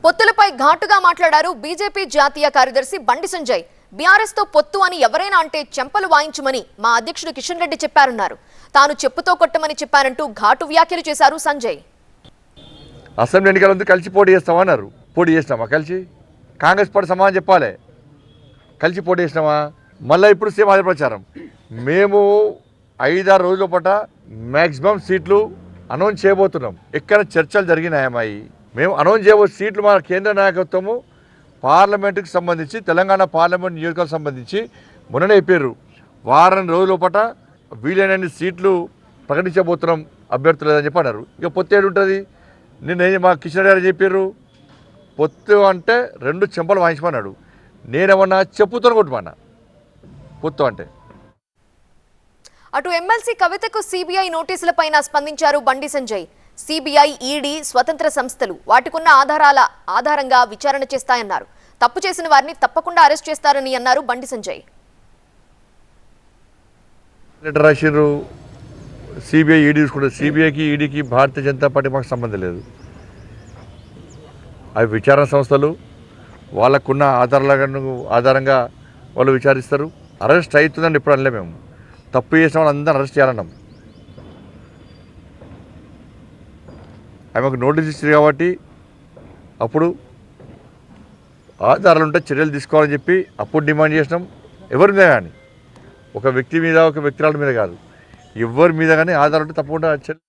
పొత్తులపై ఘాటుగా మాట్లాడారు బీజేపీ జాతీయ కార్యదర్శి బండి సంజయ్. బీఆర్ఎస్ తో పొత్తు అని ఎవరైనా అంటే చెంపలు వాయించమని మా అధ్యక్షుడు కిషన్ రెడ్డి చెప్పారన్నారు. తాను చెప్పుతో కొట్టమని చెప్పారంటూ ఘాటు వ్యాఖ్యలు చేశారు సంజయ్. అసెంబ్లీ ఎన్నికల ముందు కలిసి పోటీ చేస్తామన్నారు. పోటీ చేసినామా? కలిసి కాంగ్రెస్ పార్టీ సమాధానం చెప్పాలి. కలిసి పోటీ చేసినామా? మళ్ళీ ఇప్పుడు సేమ్ అదే ప్రచారం. మేము 5-6 రోజుల పాటు మ్యాక్సిమం సీట్లు అనౌన్స్ చేయబోతున్నాం. ఎక్కడ చర్చలు జరిగినాయమ్మాయి. మేము అనౌన్స్ చేయబోయే సీట్లు మన కేంద్ర నాయకత్వము పార్లమెంటుకి సంబంధించి తెలంగాణ పార్లమెంట్ నియోజకవర్గానికి సంబంధించి మొన్ననే చెప్పారు. వారం రోజుల పాటు వీలైనన్ని సీట్లు ప్రకటించబోతున్నాం అభ్యర్థులు లేదని చెప్పి అన్నారు. ఇక పొత్తు ఏడు ఉంటుంది. నిన్న మా కిషన్ రెడ్డి గారు చెప్పారు, పొత్తు అంటే 2 చెంపలు వాయించమన్నాడు. నేనేమన్నా చెప్పుతో కొట్టమన్నా పొత్తు అంటే. అటు ఎమ్మెల్సీ కవితకు సిబిఐ నోటీసులపైన స్పందించారు బండి సంజయ్. సిబిఐ, ఈడీ స్వతంత్ర సంస్థలు వాటికున్న ఆధారంగా విచారణ చేస్తాయన్నారు. తప్పు చేసిన వారిని తప్పకుండా అరెస్ట్ చేస్తారని అన్నారు Bandi Sanjay. Letter రాసిర్రు, CBI ED చూసుకుంటారు. సిబిఐకి ఈడీకి భారతీయ జనతా పార్టీ మాకు సంబంధం లేదు. అవి విచారణ సంస్థలు, వాళ్ళకున్న ఆధారంగా వాళ్ళు విచారిస్తారు. అరెస్ట్ అవుతుందని ఇప్పుడు అనలే. మేము తప్పు చేసిన వాళ్ళు అందరూ అరెస్ట్ చేయాలన్నాం. ఆమెకు నోటీస్ ఇచ్చారు కాబట్టి అప్పుడు ఆధారాలు ఉంటే చర్యలు తీసుకోవాలని చెప్పి అప్పుడు డిమాండ్ చేసినాం. ఎవరి మీద కానీ, ఒక వ్యక్తి మీద, ఒక వ్యక్తిరాల మీద కాదు, ఎవరి మీద కానీ ఆధారాలు ఉంటే తప్పకుండా చర్యలు